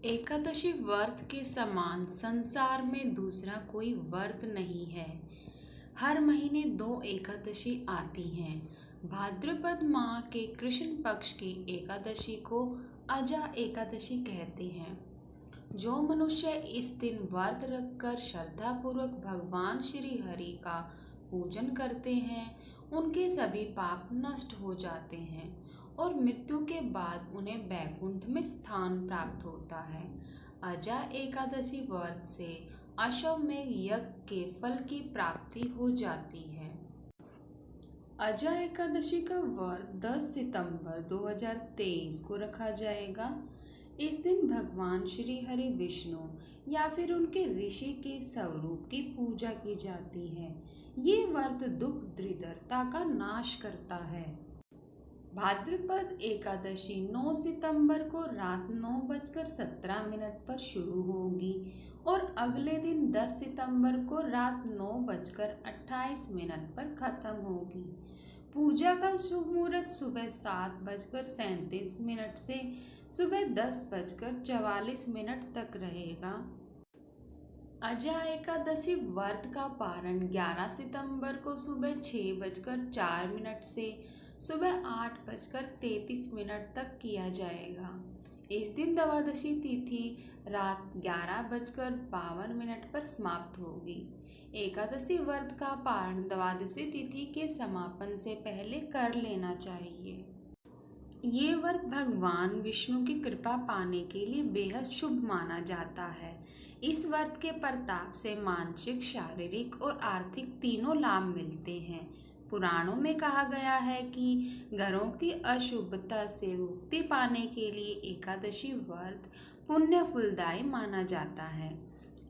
एकादशी व्रत के समान संसार में दूसरा कोई व्रत नहीं है। हर महीने 2 एकादशी आती हैं। भाद्रपद माह के कृष्ण पक्ष की एकादशी को अजा एकादशी कहते हैं। जो मनुष्य इस दिन व्रत रखकर श्रद्धापूर्वक भगवान श्री हरि का पूजन करते हैं, उनके सभी पाप नष्ट हो जाते हैं और मृत्यु के बाद उन्हें वैकुंठ में स्थान प्राप्त होता है। अजा एकादशी व्रत से अश्वमेध यज्ञ के फल की प्राप्ति हो जाती है। अजा एकादशी का व्रत 10 सितंबर 2023 को रखा जाएगा। इस दिन भगवान श्री हरि विष्णु या फिर उनके ऋषि के स्वरूप की पूजा की जाती है। ये व्रत दुख दरिद्रता का नाश करता है। भाद्रपद एकादशी 9 सितंबर को रात 9:17 पर शुरू होगी और अगले दिन 10 सितंबर को रात 9:28 पर खत्म होगी। पूजा का शुभ मुहूर्त सुबह 7:37 से सुबह 10:44 तक रहेगा। अजा एकादशी व्रत का पारण 11 सितंबर को सुबह 6:04 से सुबह 8:33 तक किया जाएगा। इस दिन द्वादशी तिथि रात 11:52 पर समाप्त होगी। एकादशी व्रत का पारण द्वादशी तिथि के समापन से पहले कर लेना चाहिए। ये व्रत भगवान विष्णु की कृपा पाने के लिए बेहद शुभ माना जाता है। इस व्रत के प्रताप से मानसिक, शारीरिक और आर्थिक तीनों लाभ मिलते हैं। पुराणों में कहा गया है कि घरों की अशुभता से मुक्ति पाने के लिए एकादशी व्रत पुण्य फलदायी माना जाता है।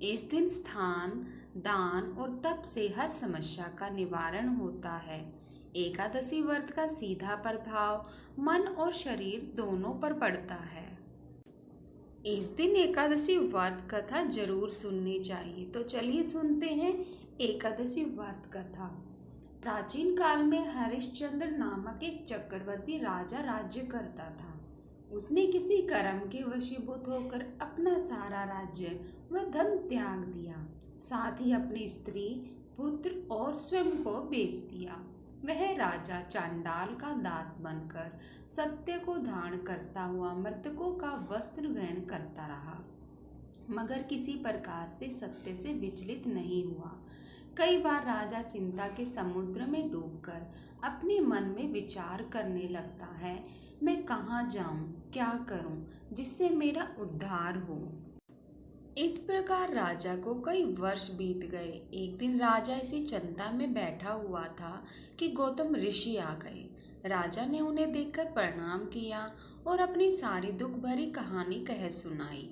इस दिन स्नान, दान और तप से हर समस्या का निवारण होता है। एकादशी व्रत का सीधा प्रभाव मन और शरीर दोनों पर पड़ता है। इस दिन एकादशी व्रत कथा जरूर सुननी चाहिए। तो चलिए सुनते हैं एकादशी व्रत कथा। प्राचीन काल में हरिश्चंद्र नामक एक चक्रवर्ती राजा राज्य करता था। उसने किसी कर्म के वशीभूत होकर अपना सारा राज्य व धन त्याग दिया, साथ ही अपनी स्त्री, पुत्र और स्वयं को बेच दिया। वह राजा चांडाल का दास बनकर सत्य को धारण करता हुआ मृतकों का वस्त्र ग्रहण करता रहा, मगर किसी प्रकार से सत्य से विचलित नहीं हुआ। कई बार राजा चिंता के समुद्र में डूबकर अपने मन में विचार करने लगता है, मैं कहाँ जाऊं, क्या करूं, जिससे मेरा उद्धार हो। इस प्रकार राजा को कई वर्ष बीत गए। एक दिन राजा इसी चिंता में बैठा हुआ था कि गौतम ऋषि आ गए। राजा ने उन्हें देखकर प्रणाम किया और अपनी सारी दुख भरी कहानी कह सुनाई।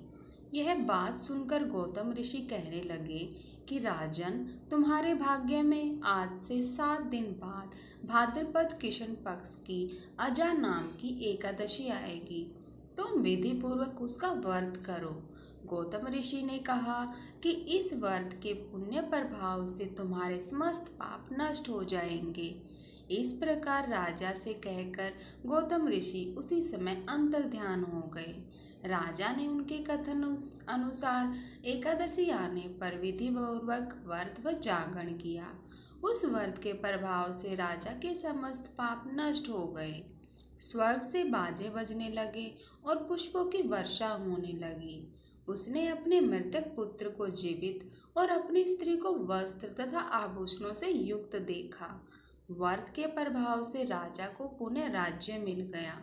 यह बात सुनकर गौतम ऋषि कहने लगे कि राजन, तुम्हारे भाग्य में आज से 7 दिन बाद भाद्रपद कृष्ण पक्ष की अजा नाम की एकादशी आएगी। तुम विधि पूर्वक उसका व्रत करो। गौतम ऋषि ने कहा कि इस व्रत के पुण्य प्रभाव से तुम्हारे समस्त पाप नष्ट हो जाएंगे। इस प्रकार राजा से कहकर गौतम ऋषि उसी समय अंतर्ध्यान हो गए। राजा ने उनके कथन अनुसार एकादशी आने पर विधि पूर्वक व्रत व जागरण किया। उस व्रत के प्रभाव से राजा के समस्त पाप नष्ट हो गए। स्वर्ग से बाजे बजने लगे और पुष्पों की वर्षा होने लगी। उसने अपने मृतक पुत्र को जीवित और अपनी स्त्री को वस्त्र तथा आभूषणों से युक्त देखा। व्रत के प्रभाव से राजा को पुनः राज्य मिल गया।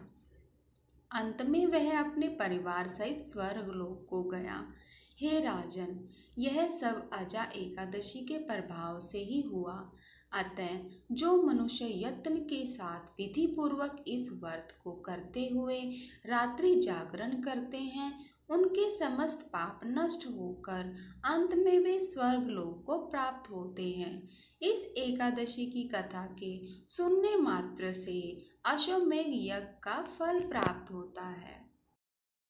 अंत में वह अपने परिवार सहित स्वर्गलोक को गया। हे राजन, यह सब अजा एकादशी के प्रभाव से ही हुआ। अतः जो मनुष्य यत्न के साथ विधि पूर्वक इस व्रत को करते हुए रात्रि जागरण करते हैं, उनके समस्त पाप नष्ट होकर अंत में वे स्वर्गलोक को प्राप्त होते हैं। इस एकादशी की कथा के सुनने मात्र से अश्वमेध यज्ञ का फल प्राप्त होता है।